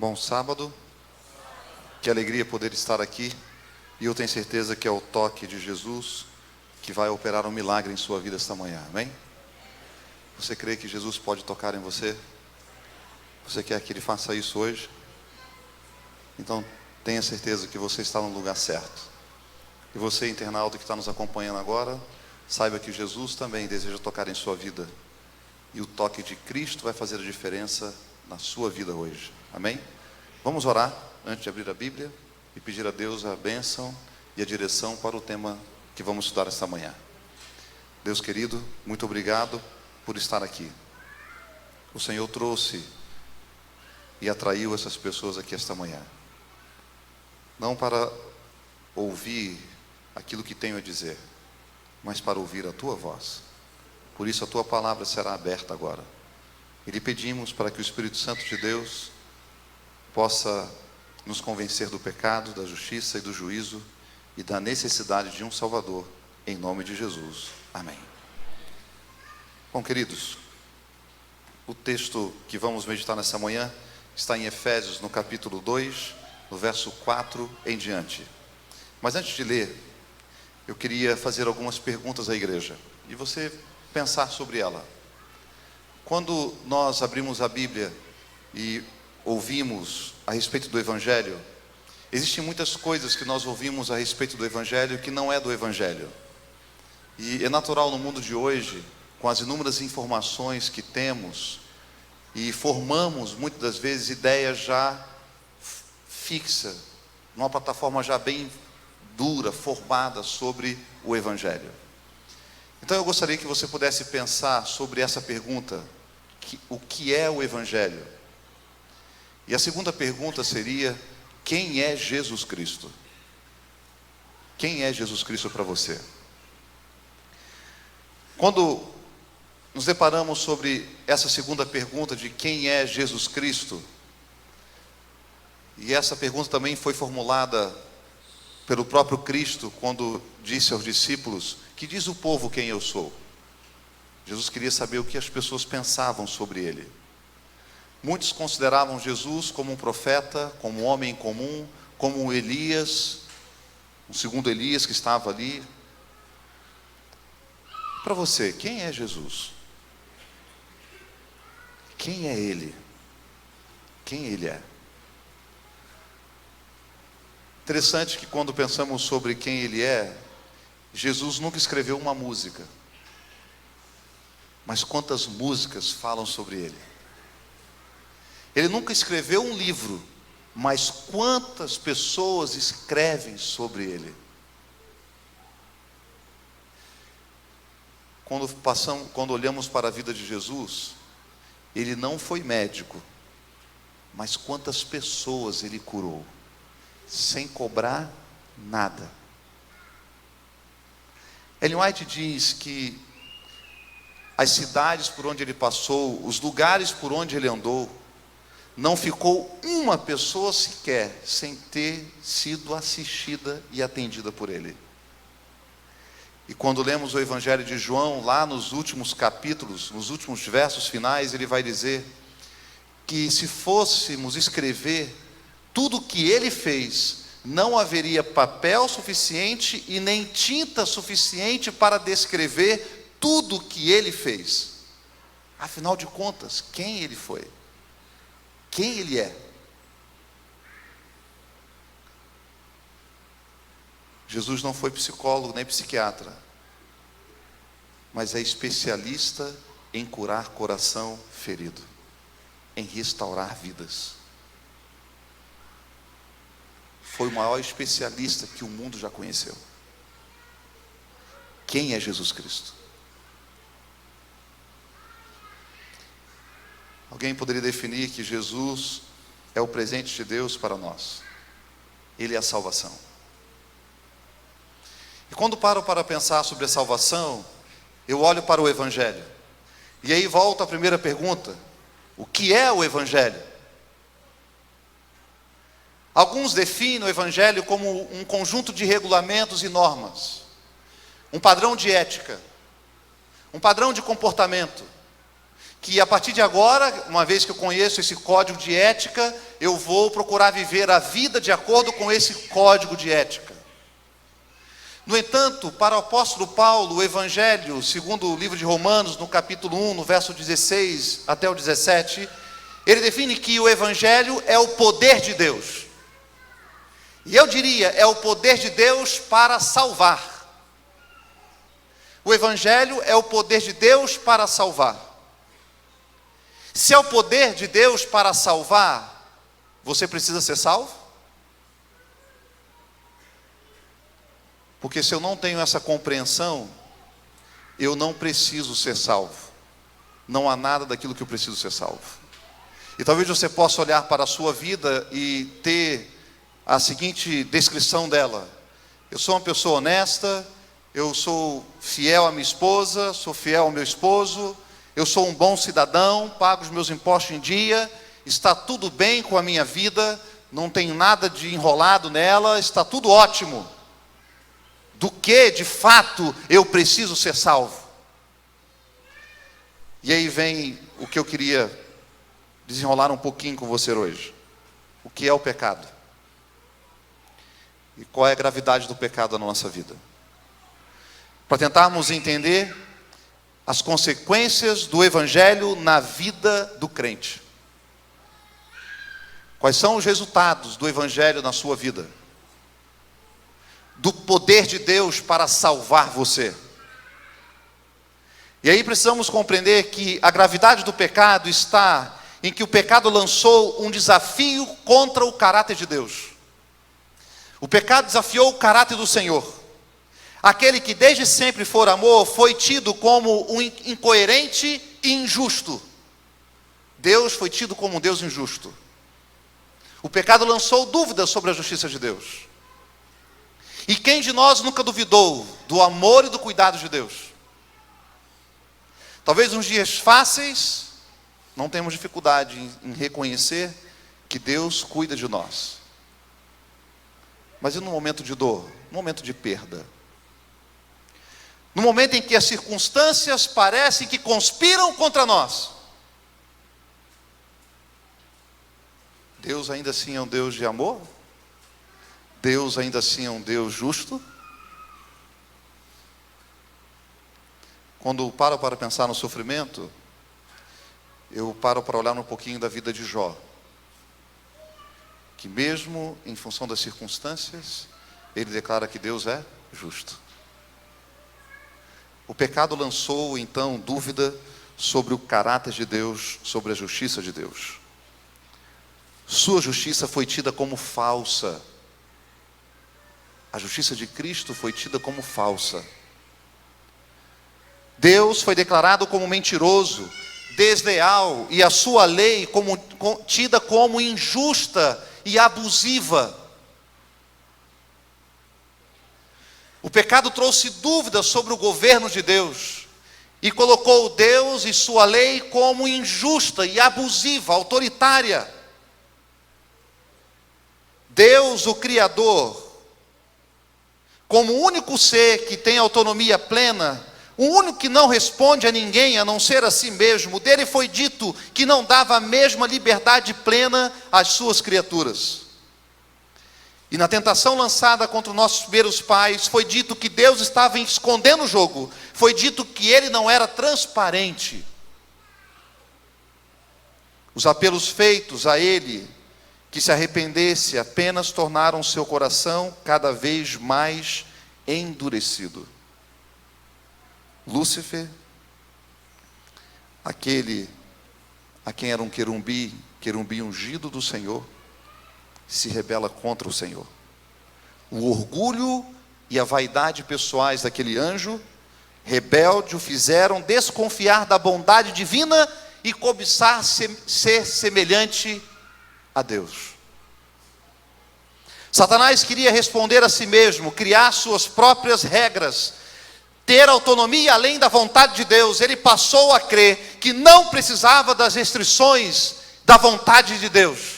Bom sábado, que alegria poder estar aqui, e eu tenho certeza que é o toque de Jesus que vai operar um milagre em sua vida esta manhã, amém? Você crê que Jesus pode tocar em você? Você quer que Ele faça isso hoje? Então tenha certeza que você está no lugar certo. E você, internauta que está nos acompanhando agora, saiba que Jesus também deseja tocar em sua vida, e o toque de Cristo vai fazer a diferença na sua vida hoje, amém? Vamos orar antes de abrir a Bíblia e pedir a Deus a bênção e a direção para o tema que vamos estudar esta manhã. Deus querido, muito obrigado por estar aqui. O Senhor trouxe e atraiu essas pessoas aqui esta manhã, não para ouvir aquilo que tenho a dizer, mas para ouvir a Tua voz. Por isso a Tua palavra será aberta agora. E lhe pedimos para que o Espírito Santo de Deus possa nos convencer do pecado, da justiça e do juízo e da necessidade de um Salvador, em nome de Jesus. Amém. Bom, queridos, o texto que vamos meditar nessa manhã está em Efésios, no capítulo 2, no verso 4 em diante. Mas antes de ler, eu queria fazer algumas perguntas à igreja e você pensar sobre ela. Quando nós abrimos a Bíblia e ouvimos a respeito do Evangelho, existem muitas coisas que nós ouvimos a respeito do Evangelho que não é do Evangelho. E é natural no mundo de hoje, com as inúmeras informações que temos, e formamos muitas das vezes ideias já fixas, numa plataforma já bem dura, formada sobre o Evangelho. Então eu gostaria que você pudesse pensar sobre essa pergunta: o que é o Evangelho? E a segunda pergunta seria: quem é Jesus Cristo? Quem é Jesus Cristo para você? Quando nos deparamos sobre essa segunda pergunta de quem é Jesus Cristo, e essa pergunta também foi formulada pelo próprio Cristo, quando disse aos discípulos: que diz o povo quem eu sou? Jesus queria saber o que as pessoas pensavam sobre Ele. Muitos consideravam Jesus como um profeta, como um homem comum, como um Elias, um segundo Elias que estava ali. Para você, quem é Jesus? Quem é Ele? Quem Ele é? Interessante que quando pensamos sobre quem Ele é, Jesus nunca escreveu uma música, mas quantas músicas falam sobre Ele. Ele nunca escreveu um livro, mas quantas pessoas escrevem sobre Ele. Quando olhamos para a vida de Jesus, Ele não foi médico, mas quantas pessoas Ele curou, sem cobrar nada. Ellen White diz que as cidades por onde Ele passou, os lugares por onde Ele andou, não ficou uma pessoa sequer sem ter sido assistida e atendida por Ele. E quando lemos o Evangelho de João, lá nos últimos capítulos, nos últimos versos finais, ele vai dizer que se fôssemos escrever tudo o que Ele fez, não haveria papel suficiente e nem tinta suficiente para descrever tudo o que Ele fez. Afinal de contas, quem Ele foi? Quem Ele é? Jesus não foi psicólogo nem psiquiatra, mas é especialista em curar coração ferido, em restaurar vidas. Foi o maior especialista que o mundo já conheceu. Quem é Jesus Cristo? Alguém poderia definir que Jesus é o presente de Deus para nós. Ele é a salvação. E quando paro para pensar sobre a salvação, eu olho para o Evangelho. E aí volta a primeira pergunta: o que é o Evangelho? Alguns definem o Evangelho como um conjunto de regulamentos e normas, um padrão de ética, um padrão de comportamento. que a partir de agora, uma vez que eu conheço esse código de ética, eu vou procurar viver a vida de acordo com esse código de ética. No entanto, para o apóstolo Paulo, o Evangelho, segundo o livro de Romanos, no capítulo 1, no verso 16 até o 17, ele define que o Evangelho é o poder de Deus. E eu diria, é o poder de Deus para salvar. O Evangelho é o poder de Deus para salvar. Se é o poder de Deus para salvar, você precisa ser salvo? Porque se eu não tenho essa compreensão, eu não preciso ser salvo. Não há nada daquilo que eu preciso ser salvo. E talvez você possa olhar para a sua vida e ter a seguinte descrição dela: eu sou uma pessoa honesta, eu sou fiel à minha esposa, sou fiel ao meu esposo, eu sou um bom cidadão, pago os meus impostos em dia, está tudo bem com a minha vida, não tem nada de enrolado nela, está tudo ótimo. Do que, de fato, eu preciso ser salvo? E aí vem o que eu queria desenrolar um pouquinho com você hoje. O que é o pecado? E qual é a gravidade do pecado na nossa vida? Para tentarmos entender as consequências do Evangelho na vida do crente. Quais são os resultados do Evangelho na sua vida? Do poder de Deus para salvar você. E aí precisamos compreender que a gravidade do pecado está em que o pecado lançou um desafio contra o caráter de Deus. O pecado desafiou o caráter do Senhor. Aquele que desde sempre for amor, foi tido como um incoerente e injusto. Deus foi tido como um Deus injusto. O pecado lançou dúvidas sobre a justiça de Deus. E quem de nós nunca duvidou do amor e do cuidado de Deus? Talvez nos dias fáceis, não temos dificuldade em reconhecer que Deus cuida de nós. Mas e no momento de dor, no momento de perda? No momento em que as circunstâncias parecem que conspiram contra nós, Deus ainda assim é um Deus de amor? Deus ainda assim é um Deus justo? Quando eu paro para pensar no sofrimento, eu paro para olhar um pouquinho da vida de Jó, que mesmo em função das circunstâncias, ele declara que Deus é justo. O pecado lançou então dúvida sobre o caráter de Deus, sobre a justiça de Deus. Sua justiça foi tida como falsa. A justiça de Cristo foi tida como falsa. Deus foi declarado como mentiroso, desleal, e a sua lei tida como injusta e abusiva. O pecado trouxe dúvidas sobre o governo de Deus e colocou Deus e sua lei como injusta e abusiva, autoritária. Deus, o Criador, como o único ser que tem autonomia plena, o único que não responde a ninguém a não ser a si mesmo, dele foi dito que não dava a mesma liberdade plena às suas criaturas. E na tentação lançada contra os nossos primeiros pais, foi dito que Deus estava escondendo o jogo, foi dito que ele não era transparente. Os apelos feitos a ele, que se arrependesse, apenas tornaram seu coração cada vez mais endurecido. Lúcifer, aquele a quem era um querumbi ungido do Senhor, se rebela contra o Senhor. O orgulho e a vaidade pessoais daquele anjo rebelde o fizeram desconfiar da bondade divina e cobiçar ser semelhante a Deus. Satanás queria responder a si mesmo, criar suas próprias regras, ter autonomia além da vontade de Deus. Ele passou a crer que não precisava das restrições da vontade de Deus.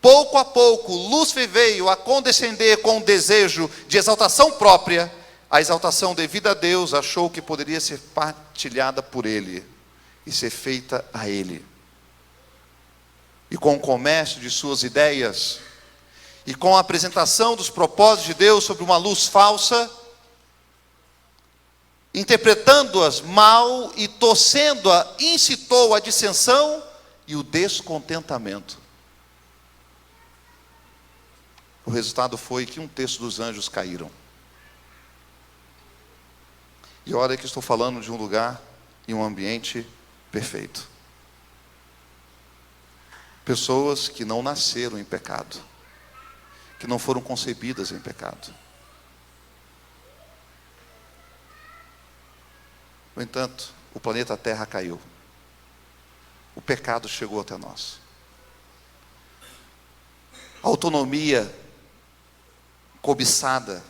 Pouco a pouco, Lúcifer veio a condescender com o desejo de exaltação própria, a exaltação devida a Deus, achou que poderia ser partilhada por Ele e ser feita a Ele. E com o comércio de suas ideias, e com a apresentação dos propósitos de Deus sob uma luz falsa, interpretando-as mal e torcendo-a, incitou a dissensão e o descontentamento. O resultado foi que um terço dos anjos caíram. E olha que estou falando de um lugar e um ambiente perfeito. Pessoas que não nasceram em pecado, que não foram concebidas em pecado. No entanto, o planeta Terra caiu. O pecado chegou até nós. A autonomia cobiçada,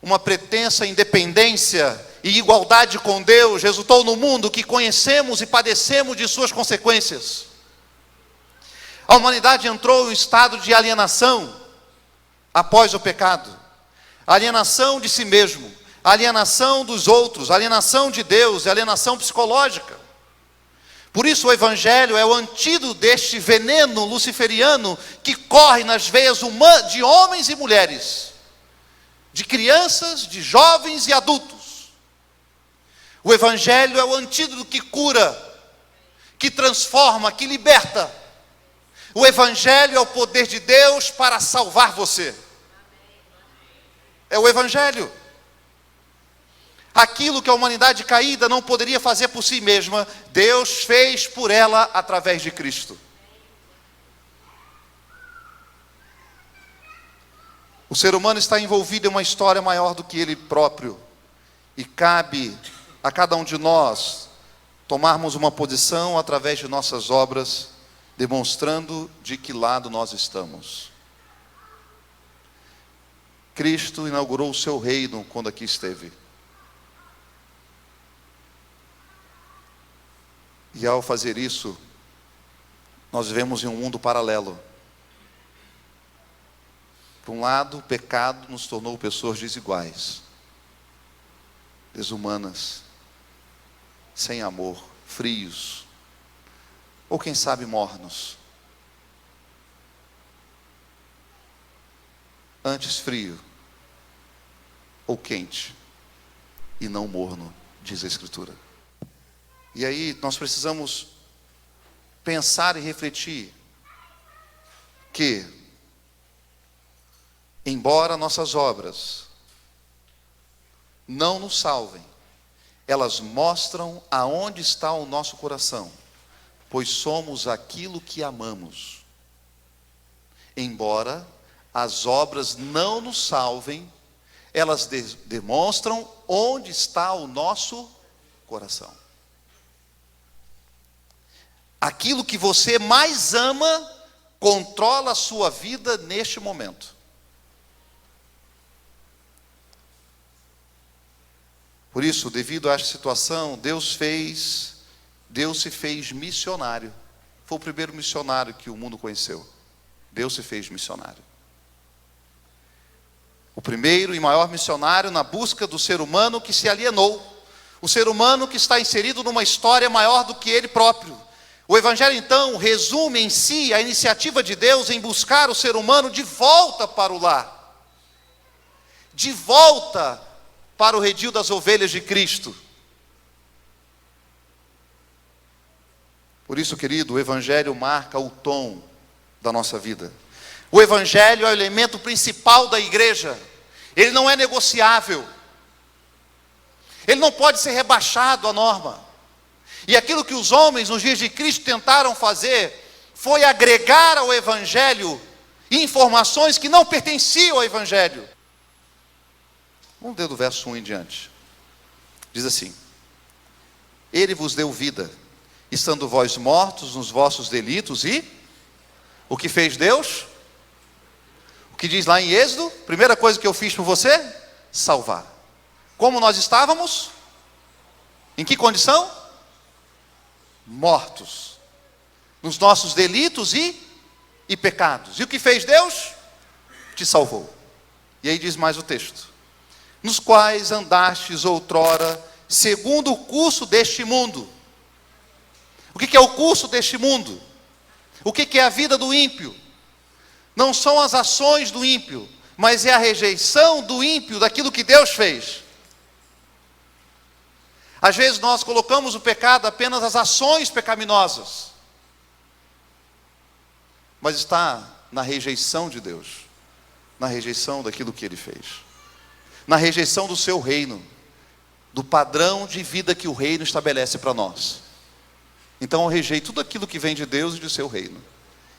uma pretensa independência e igualdade com Deus resultou no mundo que conhecemos e padecemos de suas consequências. A humanidade entrou em um estado de alienação após o pecado. Alienação de si mesmo, alienação dos outros, alienação de Deus, alienação psicológica. Por isso o Evangelho é o antídoto deste veneno luciferiano que corre nas veias de homens e mulheres, de crianças, de jovens e adultos. O Evangelho é o antídoto que cura, que transforma, que liberta. O Evangelho é o poder de Deus para salvar você. É o Evangelho. Aquilo que a humanidade caída não poderia fazer por si mesma, Deus fez por ela através de Cristo. O ser humano está envolvido em uma história maior do que ele próprio. E cabe a cada um de nós tomarmos uma posição através de nossas obras, demonstrando de que lado nós estamos. Cristo inaugurou o seu reino quando aqui esteve. E ao fazer isso, nós vivemos em um mundo paralelo. Por um lado, o pecado nos tornou pessoas desiguais, desumanas, sem amor, frios, ou quem sabe mornos. Antes frio, ou quente, e não morno, diz a Escritura. E aí nós precisamos pensar e refletir que, embora nossas obras não nos salvem, elas mostram aonde está o nosso coração, pois somos aquilo que amamos. Embora as obras não nos salvem, elas demonstram onde está o nosso coração. Aquilo que você mais ama controla a sua vida neste momento. Por isso, devido a esta situação, Deus se fez missionário. Foi o primeiro missionário que o mundo conheceu. Deus se fez missionário. O primeiro e maior missionário na busca do ser humano que se alienou. O ser humano que está inserido numa história maior do que ele próprio. O Evangelho, então, resume em si a iniciativa de Deus em buscar o ser humano de volta para o lar. De volta para o redil das ovelhas de Cristo. Por isso, querido, o Evangelho marca o tom da nossa vida. O Evangelho é o elemento principal da igreja. Ele não é negociável. Ele não pode ser rebaixado à norma. E aquilo que os homens nos dias de Cristo tentaram fazer foi agregar ao Evangelho informações que não pertenciam ao Evangelho. Vamos ler do verso 1 em diante. Diz assim: Ele vos deu vida, estando vós mortos nos vossos delitos, e o que fez Deus? O que diz lá em Êxodo? Primeira coisa que eu fiz por você? Salvar. Como nós estávamos? Em que condição? Mortos nos nossos delitos e pecados. E o que fez Deus? Te salvou. E aí diz mais o texto: nos quais andastes outrora, segundo o curso deste mundo. O que é o curso deste mundo? O que é a vida do ímpio? Não são as ações do ímpio, mas é a rejeição do ímpio daquilo que Deus fez. Às vezes nós colocamos o pecado apenas as ações pecaminosas, mas está na rejeição de Deus, na rejeição daquilo que Ele fez, na rejeição do seu reino, do padrão de vida que o reino estabelece para nós. Então eu rejeito tudo aquilo que vem de Deus e de seu reino,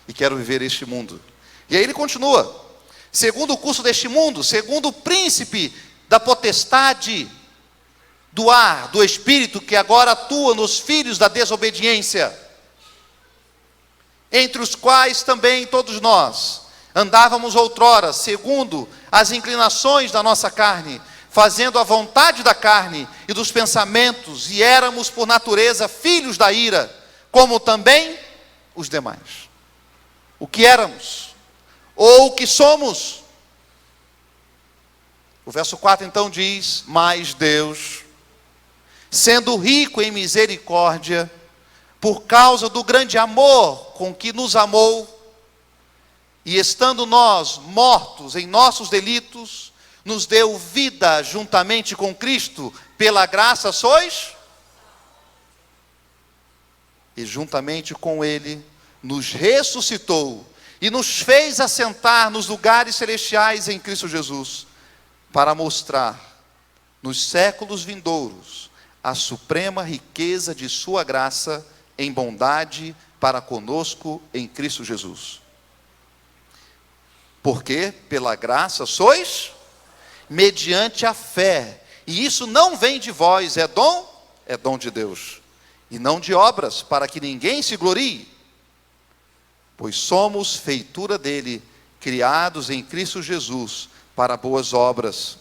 e quero viver este mundo. E aí ele continua, segundo o curso deste mundo, segundo o príncipe da potestade do ar, do espírito, que agora atua nos filhos da desobediência, entre os quais também todos nós andávamos outrora, segundo as inclinações da nossa carne, fazendo a vontade da carne e dos pensamentos, e éramos por natureza filhos da ira, como também os demais. O que éramos, ou o que somos. O verso 4 então diz, mas Deus, sendo rico em misericórdia, por causa do grande amor com que nos amou, e estando nós mortos em nossos delitos, nos deu vida juntamente com Cristo, pela graça sois, e juntamente com Ele nos ressuscitou, e nos fez assentar nos lugares celestiais em Cristo Jesus, para mostrar nos séculos vindouros a suprema riqueza de sua graça em bondade para conosco em Cristo Jesus. Porque pela graça sois mediante a fé, e isso não vem de vós, é dom de Deus, e não de obras, para que ninguém se glorie, pois somos feitura dele, criados em Cristo Jesus para boas obras.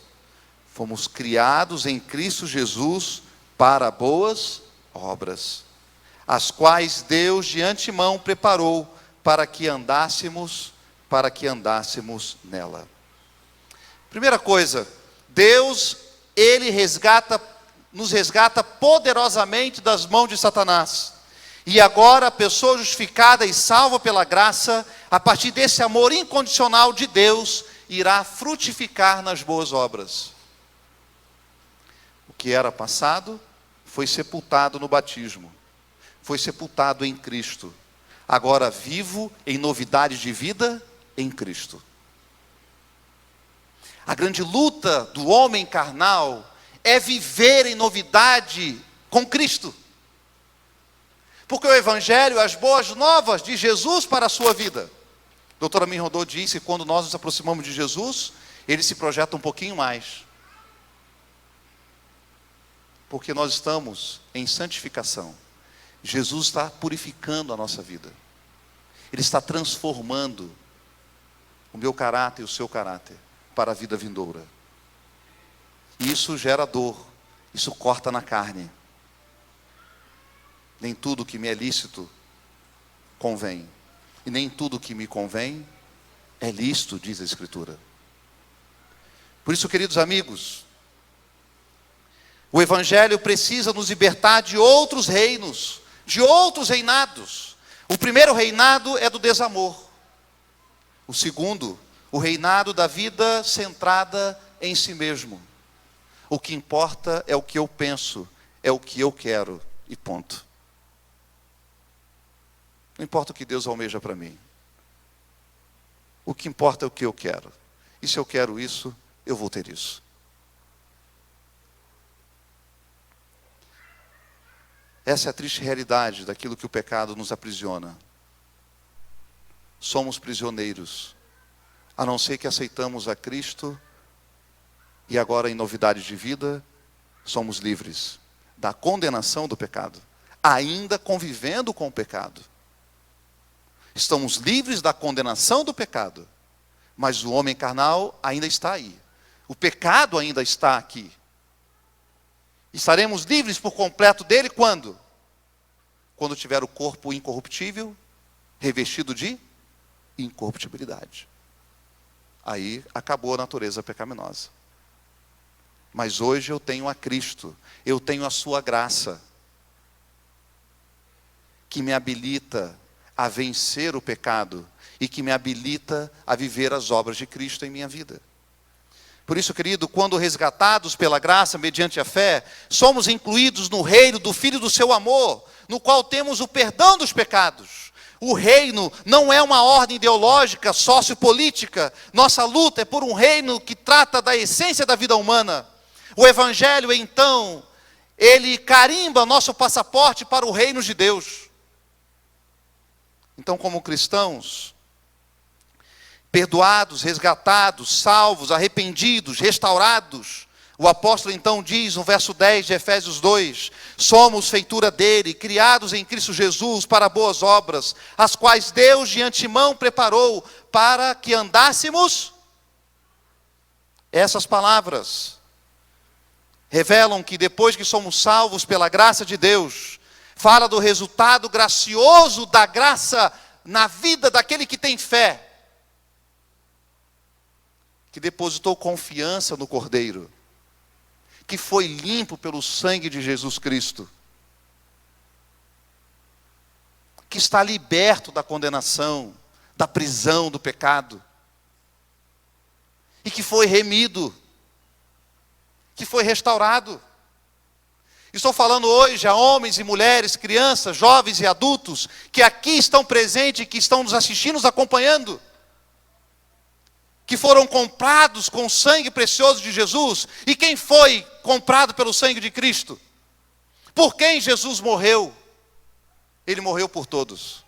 Fomos criados em Cristo Jesus para boas obras, as quais Deus de antemão preparou para que andássemos nela. Primeira coisa, Deus, Ele nos resgata poderosamente das mãos de Satanás. E agora a pessoa justificada e salva pela graça, a partir desse amor incondicional de Deus, irá frutificar nas boas obras. O que era passado foi sepultado no batismo, foi sepultado em Cristo, agora vivo em novidade de vida em Cristo. A grande luta do homem carnal é viver em novidade com Cristo, porque o Evangelho, as boas novas de Jesus para a sua vida. A doutora Minrodô disse que quando nós nos aproximamos de Jesus, Ele se projeta um pouquinho mais, porque nós estamos em santificação. Jesus está purificando a nossa vida, Ele está transformando o meu caráter e o seu caráter para a vida vindoura. E isso gera dor, isso corta na carne. Nem tudo que me é lícito convém, e nem tudo que me convém é lícito, diz a Escritura. Por isso, queridos amigos, o Evangelho precisa nos libertar de outros reinos, de outros reinados. O primeiro reinado é do desamor. O segundo, o reinado da vida centrada em si mesmo. O que importa é o que eu penso, é o que eu quero, e ponto. Não importa o que Deus almeja para mim. O que importa é o que eu quero. E se eu quero isso, eu vou ter isso. Essa é a triste realidade daquilo que o pecado nos aprisiona. Somos prisioneiros, a não ser que aceitamos a Cristo, e agora em novidade de vida, somos livres da condenação do pecado, ainda convivendo com o pecado. Estamos livres da condenação do pecado, mas o homem carnal ainda está aí. O pecado ainda está aqui. Estaremos livres por completo dele quando? Quando tiver o corpo incorruptível, revestido de incorruptibilidade. Aí acabou a natureza pecaminosa. Mas hoje eu tenho a Cristo, eu tenho a sua graça, que me habilita a vencer o pecado e que me habilita a viver as obras de Cristo em minha vida. Por isso, querido, quando resgatados pela graça mediante a fé, somos incluídos no reino do Filho do seu amor, no qual temos o perdão dos pecados. O reino não é uma ordem ideológica, sociopolítica. Nossa luta é por um reino que trata da essência da vida humana. O Evangelho, então, ele carimba nosso passaporte para o reino de Deus. Então, como cristãos, perdoados, resgatados, salvos, arrependidos, restaurados, o apóstolo então diz no verso 10 de Efésios 2, somos feitura dele, criados em Cristo Jesus para boas obras, as quais Deus de antemão preparou para que andássemos. Essas palavras revelam que depois que somos salvos pela graça de Deus, fala do resultado gracioso da graça na vida daquele que tem fé, que depositou confiança no Cordeiro, que foi limpo pelo sangue de Jesus Cristo, que está liberto da condenação, da prisão do pecado, e que foi remido, que foi restaurado. Estou falando hoje a homens e mulheres, crianças, jovens e adultos, que aqui estão presentes, que estão nos assistindo, nos acompanhando, que foram comprados com o sangue precioso de Jesus. E quem foi comprado pelo sangue de Cristo? Por quem Jesus morreu? Ele morreu por todos.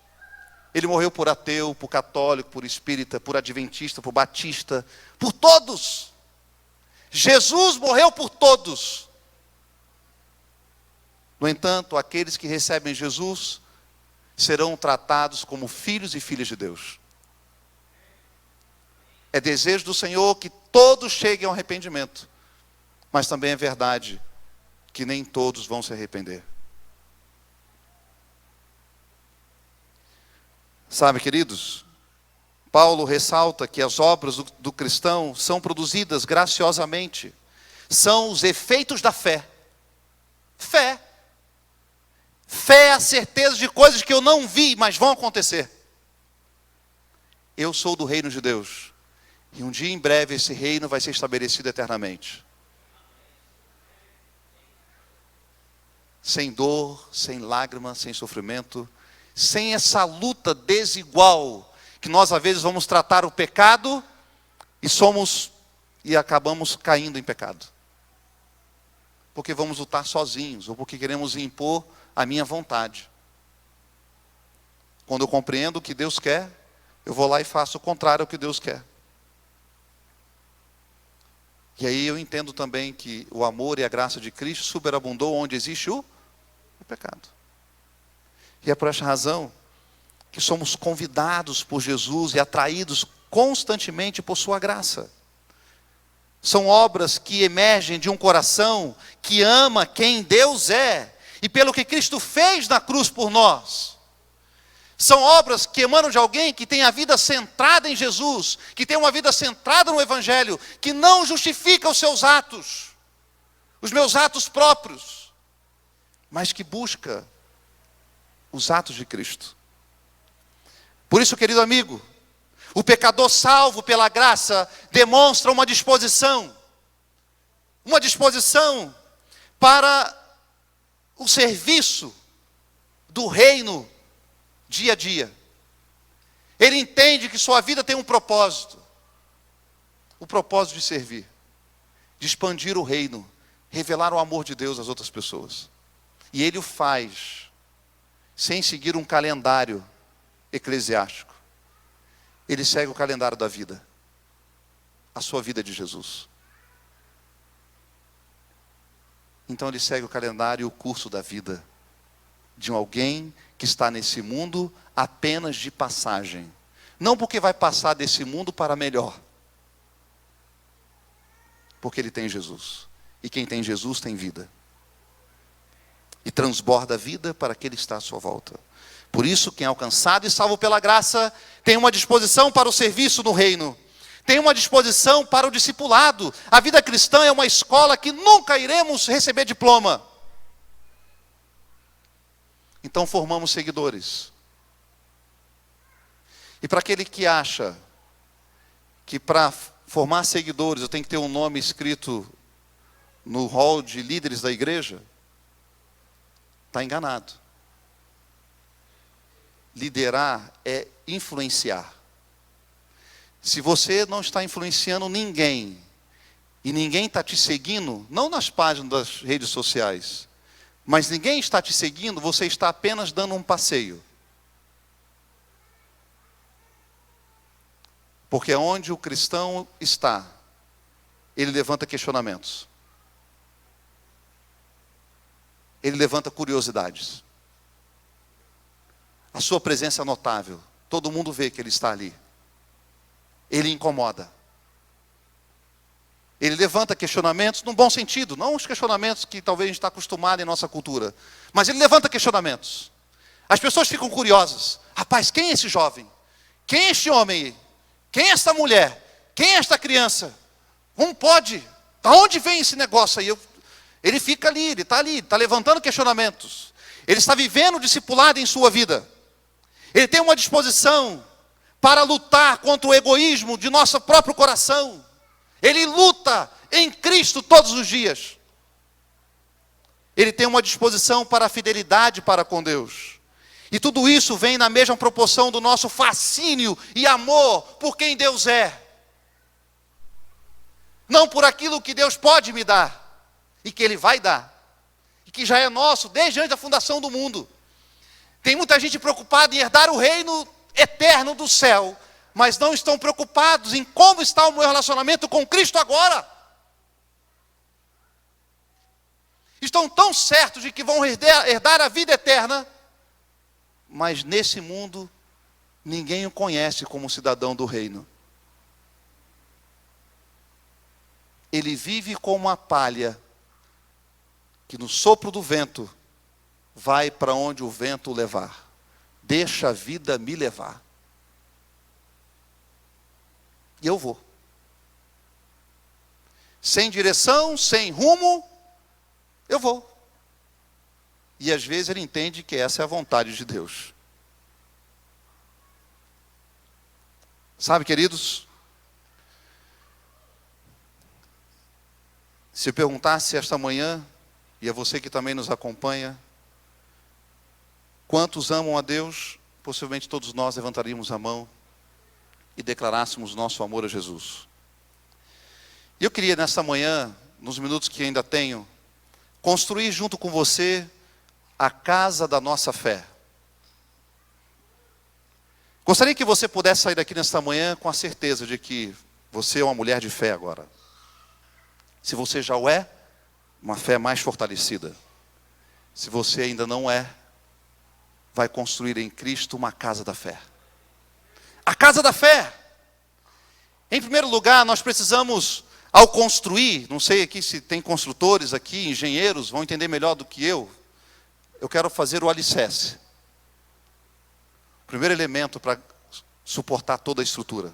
Ele morreu por ateu, por católico, por espírita, por adventista, por batista, por todos. Jesus morreu por todos. No entanto, aqueles que recebem Jesus serão tratados como filhos e filhas de Deus. É desejo do Senhor que todos cheguem ao arrependimento. Mas também é verdade que nem todos vão se arrepender. Sabe, queridos, Paulo ressalta que as obras do cristão são produzidas graciosamente. São os efeitos da fé. Fé. Fé é a certeza de coisas que eu não vi, mas vão acontecer. Eu sou do reino de Deus. E um dia em breve esse reino vai ser estabelecido eternamente. Sem dor, sem lágrima, sem sofrimento, sem essa luta desigual, que nós às vezes vamos tratar o pecado e acabamos caindo em pecado. Porque vamos lutar sozinhos, ou porque queremos impor a minha vontade. Quando eu compreendo o que Deus quer, eu vou lá e faço o contrário ao que Deus quer. E aí eu entendo também que o amor e a graça de Cristo superabundou onde existe o pecado. E é por essa razão que somos convidados por Jesus e atraídos constantemente por sua graça. São obras que emergem de um coração que ama quem Deus é e pelo que Cristo fez na cruz por nós. São obras que emanam de alguém que tem a vida centrada em Jesus, que tem uma vida centrada no Evangelho, que não justifica os seus atos, os meus atos próprios, mas que busca os atos de Cristo. Por isso, querido amigo, o pecador salvo pela graça demonstra uma disposição para o serviço do reino dia a dia. Ele entende que sua vida tem um propósito. O propósito de servir, de expandir o reino, revelar o amor de Deus às outras pessoas. E ele o faz sem seguir um calendário eclesiástico. Ele segue o calendário da vida. A sua vida é de Jesus. Então ele segue o calendário e o curso da vida de alguém que está nesse mundo apenas de passagem. Não porque vai passar desse mundo para melhor. Porque ele tem Jesus. E quem tem Jesus tem vida. E transborda a vida para aquele que está à sua volta. Por isso, quem é alcançado e salvo pela graça, tem uma disposição para o serviço no reino. Tem uma disposição para o discipulado. A vida cristã é uma escola que nunca iremos receber diploma. Então formamos seguidores. E para aquele que acha que para formar seguidores eu tenho que ter um nome escrito no hall de líderes da igreja, está enganado. Liderar é influenciar. Se você não está influenciando ninguém, e ninguém está te seguindo, não nas páginas das redes sociais, mas ninguém está te seguindo, você está apenas dando um passeio. Porque onde o cristão está, ele levanta questionamentos. Ele levanta curiosidades. A sua presença é notável. Todo mundo vê que ele está ali. Ele incomoda. Ele levanta questionamentos num bom sentido. Não os questionamentos que talvez a gente está acostumado em nossa cultura. Mas ele levanta questionamentos. As pessoas ficam curiosas. Rapaz, quem é esse jovem? Quem é este homem aí? Quem é esta mulher? Quem é esta criança? Como pode? De onde vem esse negócio aí? Ele fica ali, ele está levantando questionamentos. Ele está vivendo o discipulado em sua vida. Ele tem uma disposição para lutar contra o egoísmo de nosso próprio coração. Ele luta em Cristo todos os dias. Ele tem uma disposição para a fidelidade para com Deus. E tudo isso vem na mesma proporção do nosso fascínio e amor por quem Deus é. Não por aquilo que Deus pode me dar, e que Ele vai dar, e que já é nosso desde antes da fundação do mundo. Tem muita gente preocupada em herdar o reino eterno do céu, mas não estão preocupados em como está o meu relacionamento com Cristo agora. Estão tão certos de que vão herdar a vida eterna, mas nesse mundo, ninguém o conhece como cidadão do reino. Ele vive como uma palha, que no sopro do vento, vai para onde o vento o levar. Deixa a vida me levar. E eu vou. Sem direção, sem rumo, eu vou. E às vezes ele entende que essa é a vontade de Deus. Sabe, queridos, se eu perguntasse esta manhã, e a você que também nos acompanha, quantos amam a Deus, possivelmente todos nós levantaríamos a mão e declarássemos nosso amor a Jesus. E eu queria nesta manhã, nos minutos que ainda tenho, construir junto com você a casa da nossa fé. Gostaria que você pudesse sair daqui nesta manhã com a certeza de que você é uma mulher de fé agora. Se você já o é, uma fé mais fortalecida. Se você ainda não é, vai construir em Cristo uma casa da fé. A casa da fé. Em primeiro lugar, nós precisamos, ao construir, não sei aqui se tem construtores aqui, engenheiros, vão entender melhor do que eu quero fazer o alicerce. O primeiro elemento para suportar toda a estrutura.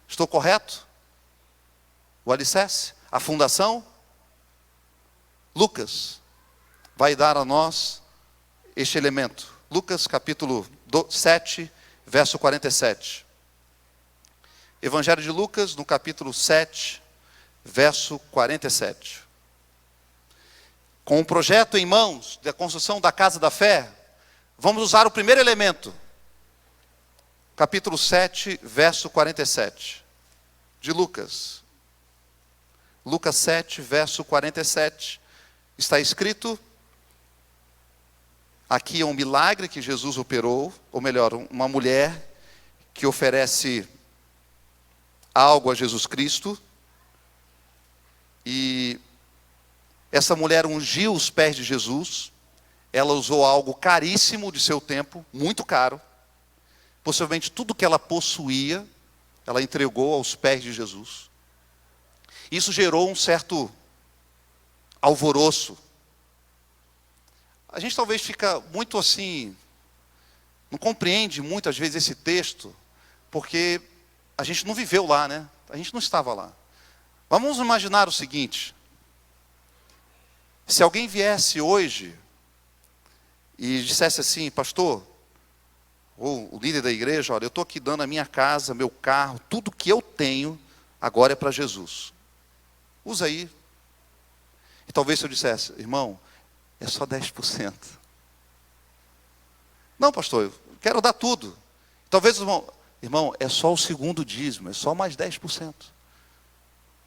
Estou correto? O alicerce, a fundação. Lucas vai dar a nós este elemento. Lucas capítulo 7, verso 47. Evangelho de Lucas, no capítulo 7, verso 47. Com o projeto em mãos da construção da casa da fé, vamos usar o primeiro elemento. Capítulo 7, verso 47. De Lucas. Lucas 7, verso 47. Está escrito, aqui é um milagre que Jesus operou, ou melhor, uma mulher que oferece algo a Jesus Cristo, e essa mulher ungiu os pés de Jesus, ela usou algo caríssimo de seu tempo, muito caro, possivelmente tudo que ela possuía, ela entregou aos pés de Jesus. Isso gerou um certo alvoroço. A gente talvez fica muito assim, não compreende muitas vezes esse texto, porque a gente não viveu lá, né? A gente não estava lá. Vamos imaginar o seguinte: se alguém viesse hoje e dissesse assim, pastor, ou o líder da igreja, olha, eu estou aqui dando a minha casa, meu carro, tudo que eu tenho, agora é para Jesus. Usa aí. E talvez se eu dissesse, irmão, é só 10%. Não, pastor, eu quero dar tudo. Talvez, irmão, é só o segundo dízimo, é só mais 10%.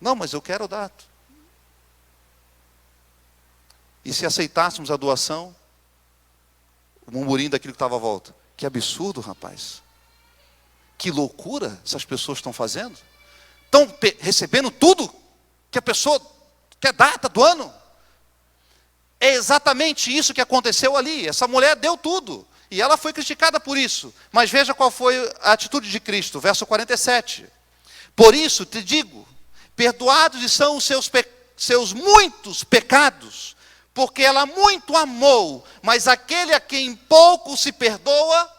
Não, mas eu quero dar. E se aceitássemos a doação, o murmurinho daquilo que estava à volta. Que absurdo, rapaz. Que loucura essas pessoas estão fazendo. Estão recebendo tudo que a pessoa quer dar, está doando. É exatamente isso que aconteceu ali. Essa mulher deu tudo. E ela foi criticada por isso. Mas veja qual foi a atitude de Cristo. Verso 47. Por isso te digo, perdoados são os seus muitos pecados, porque ela muito amou, mas aquele a quem pouco se perdoa.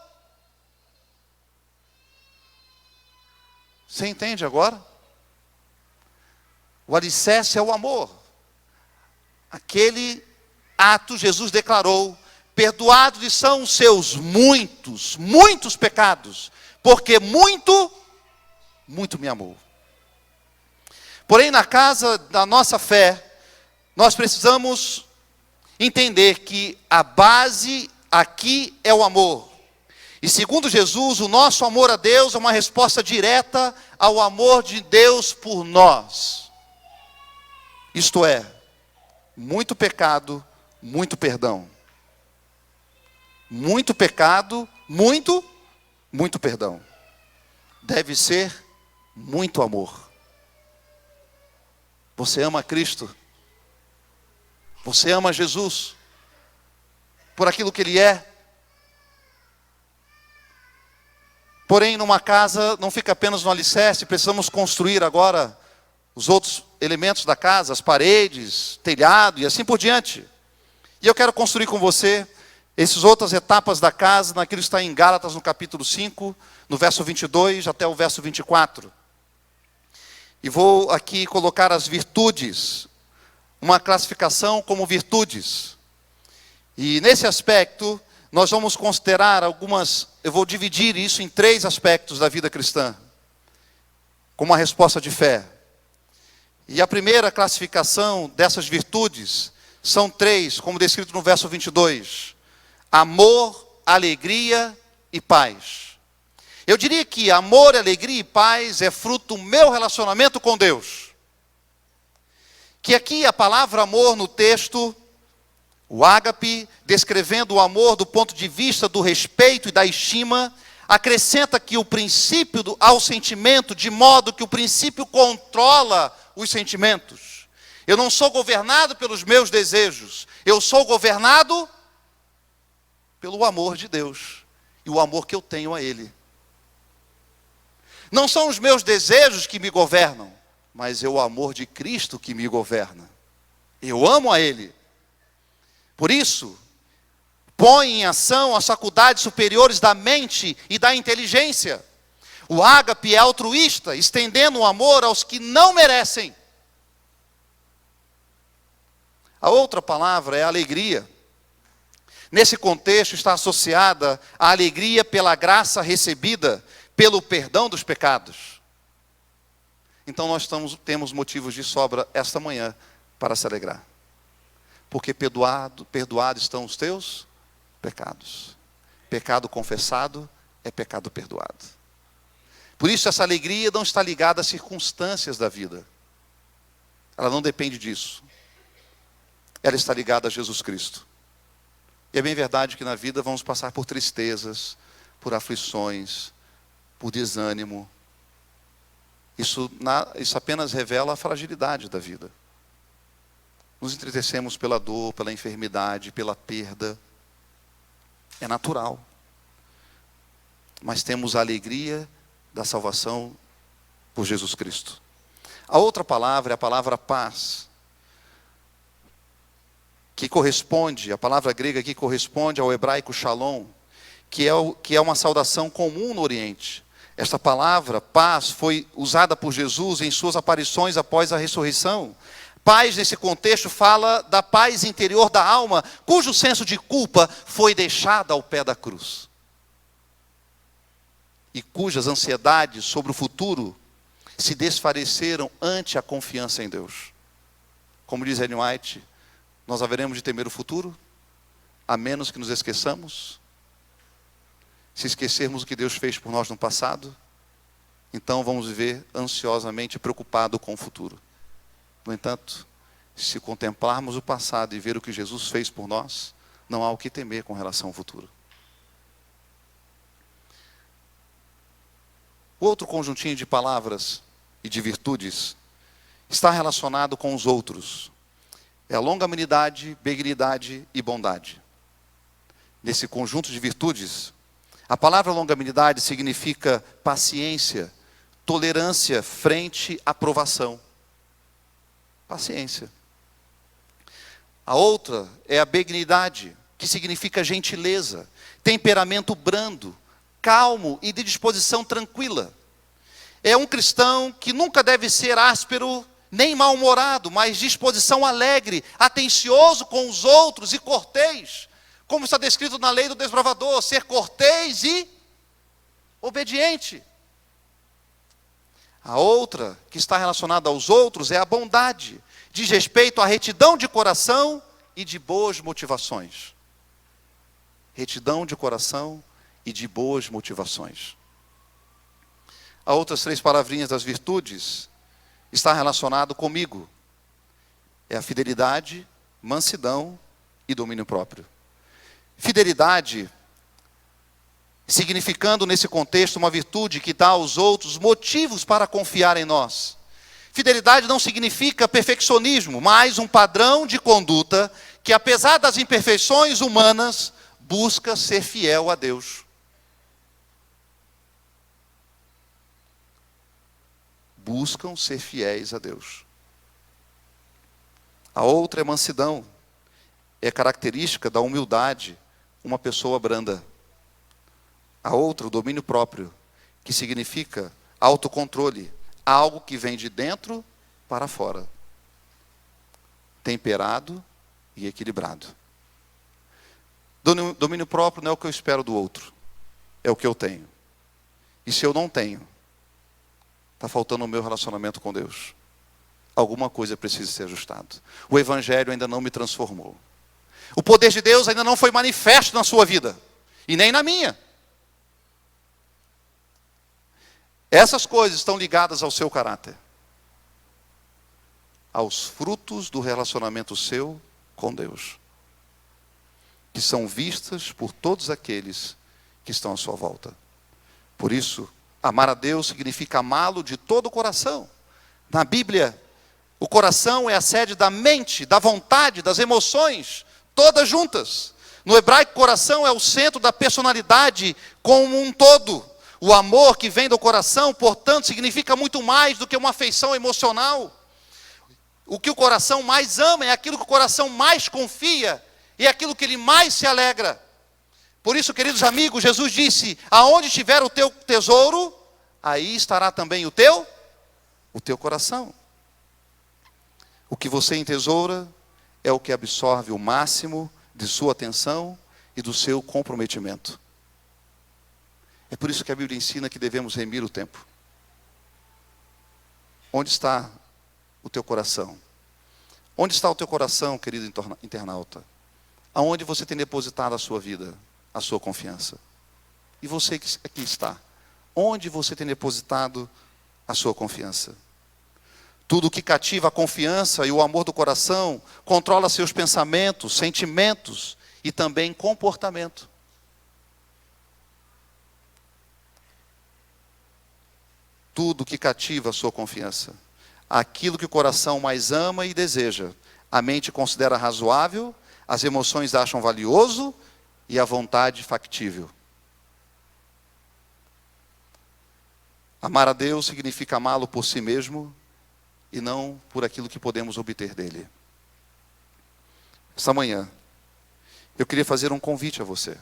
Você entende agora? O alicerce é o amor. Aquele ato, Jesus declarou, perdoados lhe são os seus muitos pecados, porque muito me amou. Porém, na casa da nossa fé, nós precisamos entender que a base aqui é o amor. E segundo Jesus, o nosso amor a Deus é uma resposta direta ao amor de Deus por nós. Isto é, muito pecado, muito perdão. Muito pecado, muito perdão. Deve ser muito amor. Você ama Cristo? Você ama Jesus? Por aquilo que Ele é? Porém, numa casa não fica apenas no alicerce, precisamos construir agora os outros elementos da casa, as paredes, telhado e assim por diante. E eu quero construir com você essas outras etapas da casa, naquilo que está em Gálatas no capítulo 5, no verso 22 até o verso 24. E vou aqui colocar as virtudes, uma classificação como virtudes. E nesse aspecto, nós vamos considerar eu vou dividir isso em 3 aspectos da vida cristã, como uma resposta de fé. E a primeira classificação dessas virtudes são 3, como descrito no verso 22. Amor, alegria e paz. Eu diria que amor, alegria e paz é fruto do meu relacionamento com Deus. Que aqui a palavra amor no texto, o ágape, descrevendo o amor do ponto de vista do respeito e da estima, acrescenta aqui o princípio ao sentimento, de modo que o princípio controla os sentimentos. Eu não sou governado pelos meus desejos, eu sou governado pelo amor de Deus e o amor que eu tenho a Ele. Não são os meus desejos que me governam, mas é o amor de Cristo que me governa. Eu amo a Ele. Por isso, põe em ação as faculdades superiores da mente e da inteligência. O ágape é altruísta, estendendo o amor aos que não merecem. A outra palavra é alegria. Nesse contexto está associada a alegria pela graça recebida, pelo perdão dos pecados. Então nós temos motivos de sobra esta manhã para se alegrar. Porque perdoado estão os teus pecados. Pecado confessado é pecado perdoado. Por isso essa alegria não está ligada às circunstâncias da vida. Ela não depende disso. Ela está ligada a Jesus Cristo. E é bem verdade que na vida vamos passar por tristezas, por aflições, por desânimo. Isso apenas revela a fragilidade da vida. Nos entristecemos pela dor, pela enfermidade, pela perda. É natural. Mas temos a alegria da salvação por Jesus Cristo. A outra palavra é a palavra paz, que corresponde, a palavra grega aqui corresponde ao hebraico shalom, que é uma saudação comum no Oriente. Esta palavra, paz, foi usada por Jesus em suas aparições após a ressurreição. Paz, nesse contexto, fala da paz interior da alma, cujo senso de culpa foi deixado ao pé da cruz. E cujas ansiedades sobre o futuro se desfaleceram ante a confiança em Deus. Como diz Ellen White, nós haveremos de temer o futuro, a menos que nos esqueçamos. Se esquecermos o que Deus fez por nós no passado, então vamos viver ansiosamente preocupado com o futuro. No entanto, se contemplarmos o passado e ver o que Jesus fez por nós, não há o que temer com relação ao futuro. O outro conjuntinho de palavras e de virtudes está relacionado com os outros. É a longanimidade, benignidade e bondade. Nesse conjunto de virtudes, a palavra longanimidade significa paciência, tolerância frente à provação. Paciência. A outra é a benignidade, que significa gentileza, temperamento brando, calmo e de disposição tranquila. É um cristão que nunca deve ser áspero nem mal-humorado, mas disposição alegre, atencioso com os outros e cortês, como está descrito na lei do desbravador, ser cortês e obediente. A outra, que está relacionada aos outros, é a bondade, diz respeito à retidão de coração e de boas motivações. Retidão de coração e de boas motivações. As outras 3 palavrinhas das virtudes está relacionado comigo. É a fidelidade, mansidão e domínio próprio. Fidelidade, significando nesse contexto uma virtude que dá aos outros motivos para confiar em nós. Fidelidade não significa perfeccionismo, mas um padrão de conduta que, apesar das imperfeições humanas, busca ser fiel a Deus. Buscam ser fiéis a Deus. A outra é mansidão. É característica da humildade, uma pessoa branda. A outra, o domínio próprio, que significa autocontrole, algo que vem de dentro para fora. Temperado e equilibrado. Domínio próprio não é o que eu espero do outro, é o que eu tenho. E se eu não tenho, está faltando o meu relacionamento com Deus. Alguma coisa precisa ser ajustado. O Evangelho ainda não me transformou. O poder de Deus ainda não foi manifesto na sua vida, e nem na minha. Essas coisas estão ligadas ao seu caráter, aos frutos do relacionamento seu com Deus, que são vistas por todos aqueles que estão à sua volta. Por isso, amar a Deus significa amá-lo de todo o coração. Na Bíblia, o coração é a sede da mente, da vontade, das emoções, todas juntas. No hebraico, coração é o centro da personalidade como um todo. O amor que vem do coração, portanto, significa muito mais do que uma afeição emocional. O que o coração mais ama é aquilo que o coração mais confia e é aquilo que ele mais se alegra. Por isso, queridos amigos, Jesus disse: aonde estiver o teu tesouro, aí estará também o teu coração. O que você entesoura é o que absorve o máximo de sua atenção e do seu comprometimento. É por isso que a Bíblia ensina que devemos remir o tempo. Onde está o teu coração? Onde está o teu coração, querido internauta? Aonde você tem depositado a sua vida, a sua confiança? E você que aqui está, onde você tem depositado a sua confiança? Tudo que cativa a confiança e o amor do coração controla seus pensamentos, sentimentos e também comportamento. Tudo que cativa a sua confiança, aquilo que o coração mais ama e deseja, a mente considera razoável, as emoções acham valioso e a vontade factível. Amar a Deus significa amá-lo por si mesmo e não por aquilo que podemos obter dele. Esta manhã, eu queria fazer um convite a você.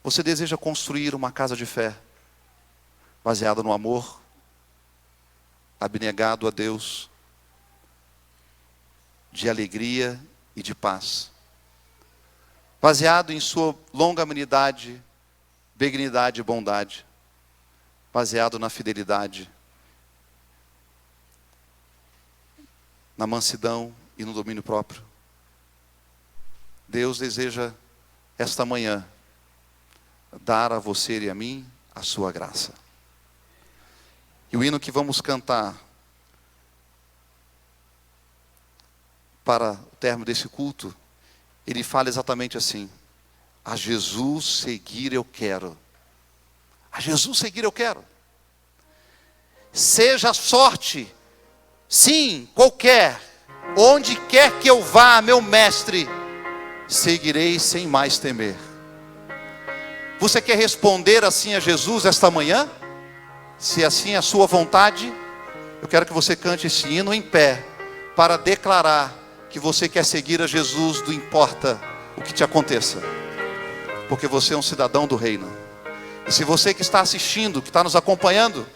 Você deseja construir uma casa de fé? baseada no amor, abnegado a Deus, de alegria e de paz, baseado em sua longanimidade, benignidade e bondade, baseado na fidelidade, na mansidão e no domínio próprio. Deus deseja esta manhã dar a você e a mim a sua graça. E o hino que vamos cantar para o término desse culto, ele fala exatamente assim: a Jesus seguir eu quero. A Jesus seguir eu quero. Seja a sorte, sim, qualquer, onde quer que eu vá, meu mestre, seguirei sem mais temer. Você quer responder assim a Jesus esta manhã? Se assim é a sua vontade, eu quero que você cante esse hino em pé, para declarar que você quer seguir a Jesus, não importa o que te aconteça, porque você é um cidadão do reino. E se você que está assistindo, que está nos acompanhando,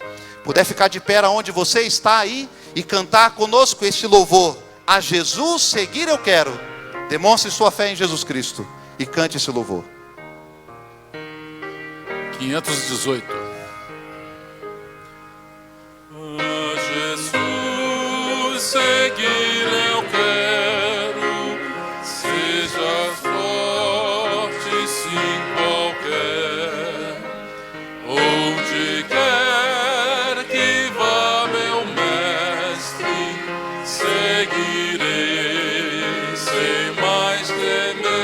puder ficar de pé onde você está aí e cantar conosco este louvor: a Jesus seguir eu quero. Demonstre sua fé em Jesus Cristo e cante esse louvor. 518. A Jesus seguir eu quero, seja forte sim qualquer, onde quer que vá meu mestre, seguirei sem mais temer.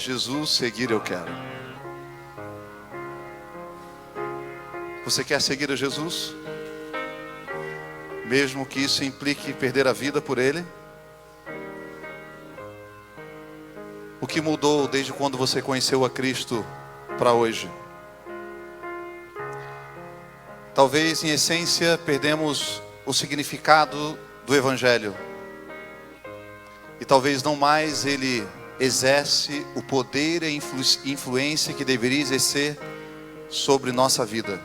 Jesus seguir eu quero. Você quer seguir a Jesus? Mesmo que isso implique perder a vida por Ele? O que mudou desde quando você conheceu a Cristo para hoje? Talvez, em essência, perdemos o significado do Evangelho. E talvez não mais ele exerce o poder e influência que deveria exercer sobre nossa vida.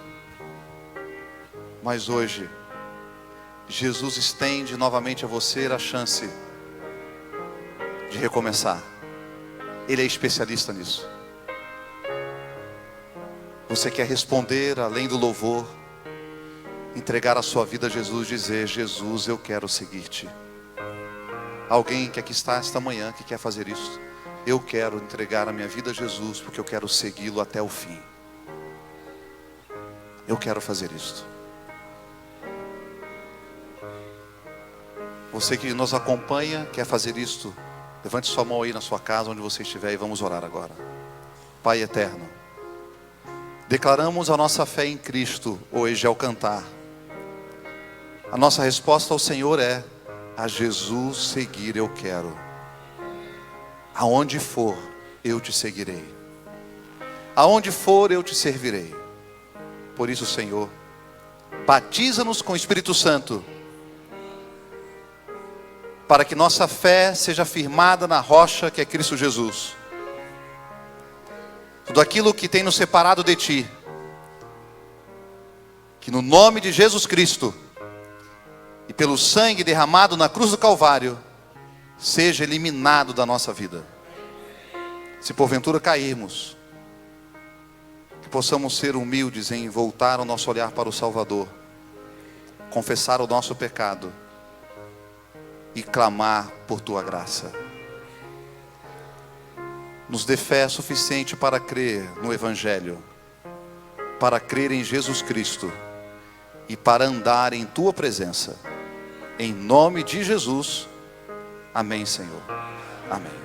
Mas hoje, Jesus estende novamente a você a chance de recomeçar. Ele é especialista nisso. Você quer responder além do louvor, entregar a sua vida a Jesus, dizer: Jesus, eu quero seguir-te. Alguém que aqui está esta manhã que quer fazer isso? Eu quero entregar a minha vida a Jesus porque eu quero segui-lo até o fim. Eu quero fazer isto. Você que nos acompanha, quer fazer isto? Levante sua mão aí na sua casa, onde você estiver, e vamos orar agora. Pai eterno, declaramos a nossa fé em Cristo hoje ao cantar. A nossa resposta ao Senhor é: a Jesus seguir eu quero. Aonde for, eu te seguirei. Aonde for, eu te servirei. Por isso, Senhor, batiza-nos com o Espírito Santo, para que nossa fé seja firmada na rocha que é Cristo Jesus. Tudo aquilo que tem nos separado de Ti, que no nome de Jesus Cristo e pelo sangue derramado na cruz do Calvário, seja eliminado da nossa vida. Se porventura cairmos, que possamos ser humildes em voltar o nosso olhar para o Salvador, confessar o nosso pecado e clamar por Tua graça. Nos dê fé suficiente para crer no Evangelho, para crer em Jesus Cristo e para andar em Tua presença. Em nome de Jesus, amém, Senhor. Amém.